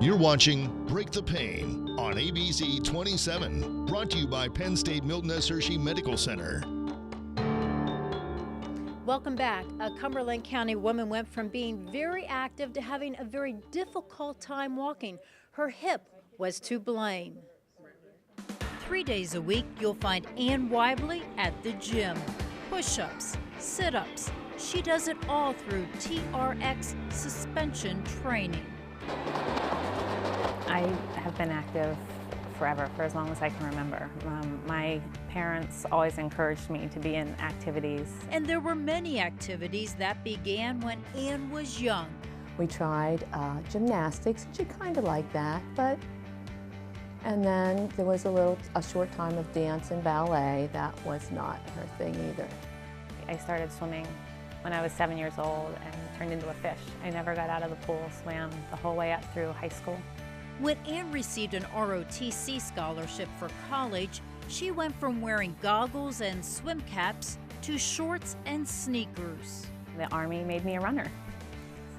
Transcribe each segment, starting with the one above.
You're watching Break the Pain on ABC 27, brought to you by Penn State Milton S. Hershey Medical Center. Welcome back. A Cumberland County woman went from being very active to having a very difficult time walking. Her hip was to blame. 3 days a week, you'll find Ann Weibly at the gym. Push-ups, sit-ups. She does it all through TRX suspension training. I have been active forever, for as long as I can remember. My parents always encouraged me to be in activities. And there were many activities that began when Ann was young. We tried gymnastics, she kind of liked that, and then there was a short time of dance and ballet. That was not her thing either. I started swimming when I was 7 years old and turned into a fish. I never got out of the pool, swam the whole way up through high school. When Ann received an ROTC scholarship for college, she went from wearing goggles and swim caps to shorts and sneakers. The Army made me a runner.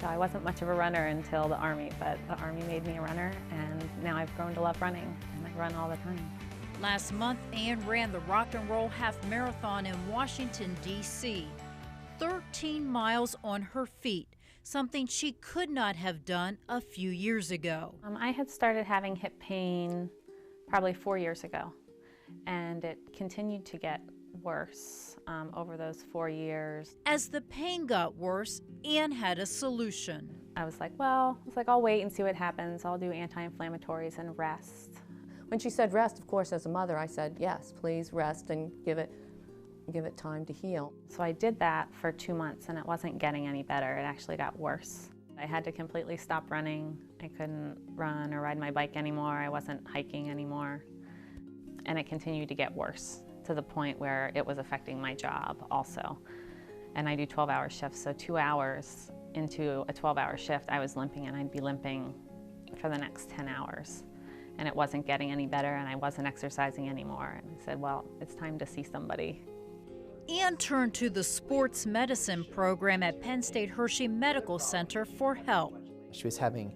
So I wasn't much of a runner until the Army, but the Army made me a runner, and now I've grown to love running, and I run all the time. Last month, Ann ran the Rock and Roll Half Marathon in Washington, D.C. 13 miles on her feet, something she could not have done a few years ago. I had started having hip pain probably 4 years ago, and it continued to get worse over those 4 years. As the pain got worse, Ann had a solution. I was like, I'll wait and see what happens. I'll do anti-inflammatories and rest. When she said rest, of course, as a mother, I said, yes, please rest and give it time to heal. So I did that for 2 months, and it wasn't getting any better. It actually got worse. I had to completely stop running. I couldn't run or ride my bike anymore. I wasn't hiking anymore. And it continued to get worse to the point where it was affecting my job also. And I do 12-hour shifts, so 2 hours into a 12-hour shift, I was limping, and I'd be limping for the next 10 hours. And it wasn't getting any better, and I wasn't exercising anymore. And I said, well, it's time to see somebody. Ann turned to the sports medicine program at Penn State Hershey Medical Center for help. She was having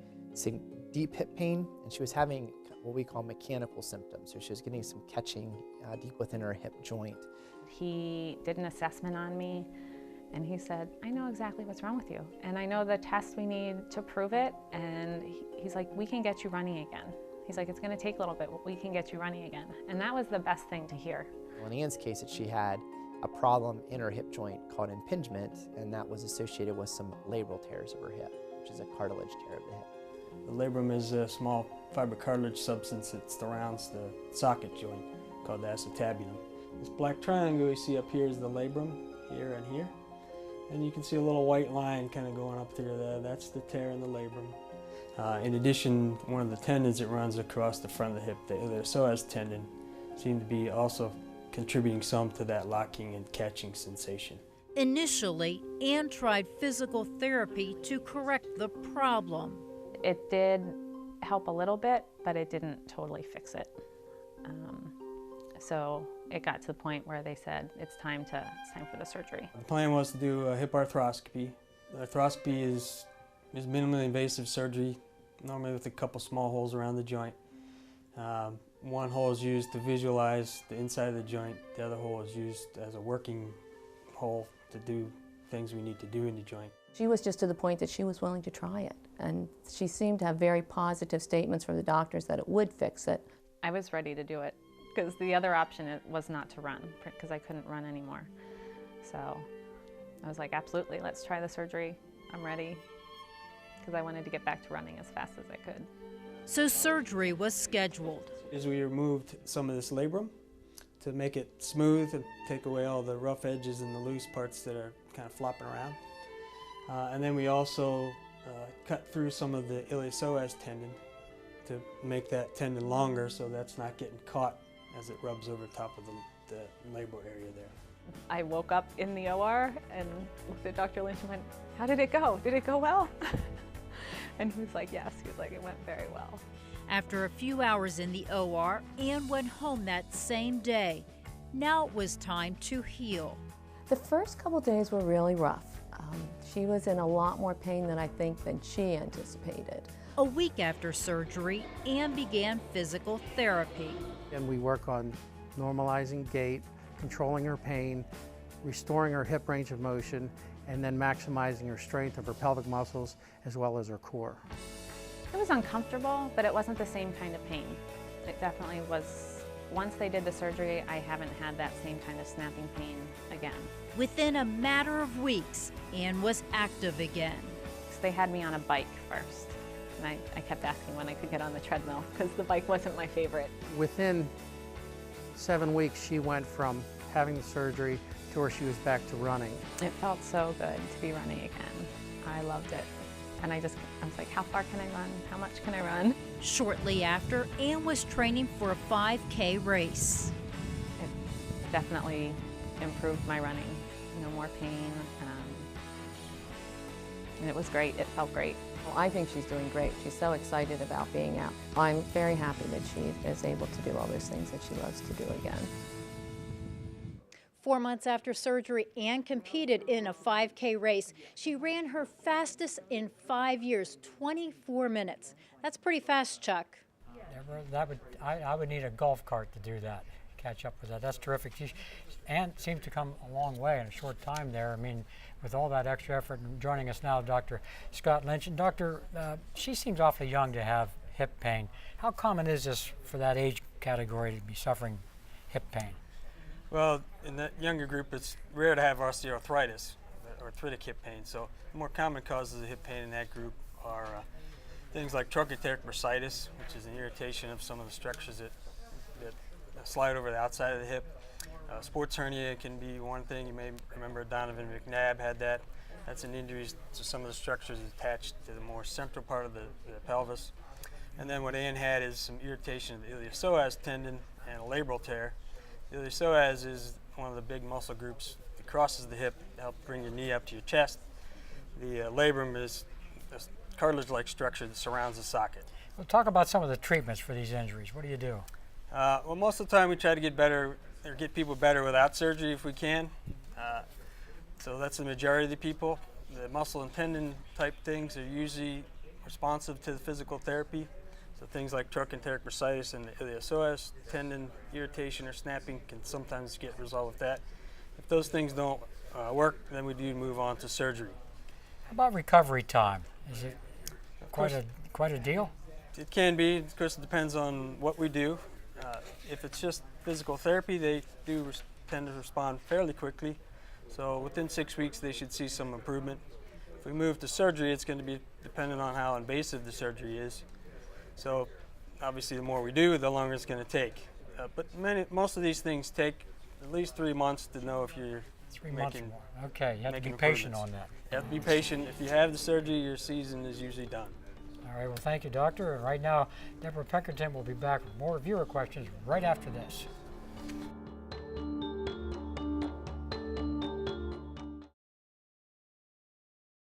deep hip pain, and she was having what we call mechanical symptoms. So she was getting some catching deep within her hip joint. He did an assessment on me, and he said, I know exactly what's wrong with you, and I know the tests we need to prove it, and he's like, we can get you running again. He's like, it's going to take a little bit, but we can get you running again. And that was the best thing to hear. Well, in Ann's case, she had a problem in her hip joint called impingement, and that was associated with some labral tears of her hip, which is a cartilage tear of the hip. The labrum is a small fiber cartilage substance that surrounds the socket joint called the acetabulum. This black triangle you see up here is the labrum, here and here. And you can see a little white line kind of going up through there. That's the tear in the labrum. In addition, one of the tendons that runs across the front of the hip, the iliopsoas tendon, seemed to be also contributing some to that locking and catching sensation. Initially, Ann tried physical therapy to correct the problem. It did help a little bit, but it didn't totally fix it. So it got to the point where they said it's time for the surgery. The plan was to do a hip arthroscopy. The arthroscopy is minimally invasive surgery, normally with a couple small holes around the joint. One hole is used to visualize the inside of the joint. The other hole is used as a working hole to do things we need to do in the joint. She was just to the point that she was willing to try it, and she seemed to have very positive statements from the doctors that it would fix it. I was ready to do it because the other option was not to run because I couldn't run anymore. So I was like, absolutely, let's try the surgery. I'm ready, because I wanted to get back to running as fast as I could. So surgery was scheduled. As we removed some of this labrum to make it smooth and take away all the rough edges and the loose parts that are kind of flopping around. And then we also cut through some of the iliopsoas tendon to make that tendon longer so that's not getting caught as it rubs over top of the labral area there. I woke up in the OR and looked at Dr. Lynch and went, how did it go? Did it go well? And he was like, yes. He was like, it went very well. After a few hours in the OR, Ann went home that same day. Now it was time to heal. The first couple days were really rough. She was in a lot more pain than I think than she anticipated. A week after surgery, Ann began physical therapy. And we work on normalizing gait, controlling her pain, restoring her hip range of motion, and then maximizing her strength of her pelvic muscles as well as her core. It was uncomfortable, but it wasn't the same kind of pain. It definitely was. Once they did the surgery, I haven't had that same kind of snapping pain again. Within a matter of weeks, Ann was active again. So they had me on a bike first, and I kept asking when I could get on the treadmill because the bike wasn't my favorite. Within 7 weeks, she went from having the surgery to where she was back to running. It felt so good to be running again. I loved it. And I was like, how far can I run? How much can I run? Shortly after, Ann was training for a 5K race. It definitely improved my running. No more pain. And it was great. It felt great. Well, I think she's doing great. She's so excited about being out. I'm very happy that she is able to do all those things that she loves to do again. 4 months after surgery, Ann competed in a 5K race. She ran her fastest in 5 years, 24 minutes. That's pretty fast, Chuck. I would need a golf cart to do that, catch up with that. That's terrific. Ann seems to come a long way in a short time there. I mean, with all that extra effort. And joining us now, Dr. Scott Lynch. And Doctor, she seems awfully young to have hip pain. How common is this for that age category to be suffering hip pain? Well, in that younger group, it's rare to have osteoarthritis, arthritic hip pain. So the more common causes of hip pain in that group are things like trochanteric bursitis, which is an irritation of some of the structures that slide over the outside of the hip. Sports hernia can be one thing. You may remember Donovan McNabb had that. That's an injury to some of the structures attached to the more central part of the pelvis. And then what Ann had is some irritation of the iliopsoas tendon and a labral tear. The iliopsoas is one of the big muscle groups that crosses the hip to help bring your knee up to your chest. The labrum is a cartilage-like structure that surrounds the socket. Well, talk about some of the treatments for these injuries. What do you do? Well, most of the time we try to get better or get people better without surgery if we can. So that's the majority of the people. The muscle and tendon type things are usually responsive to the physical therapy. So things like trochanteric bursitis and the iliopsoas tendon irritation or snapping can sometimes get resolved with that. If those things don't work, then we do move on to surgery. How about recovery time? Is it quite a deal? It can be. Of course, it depends on what we do. If it's just physical therapy, they do tend to respond fairly quickly. So within 6 weeks, they should see some improvement. If we move to surgery, it's going to be dependent on how invasive the surgery is. So obviously the more we do, the longer it's going to take. But most of these things take at least 3 months to know if you're 3 months making, more. Okay, you have to be patient on that. You have to be patient. If you have the surgery, your season is usually done. All right, well, thank you, Doctor. And right now, Deborah Peckerton will be back with more viewer questions right after this.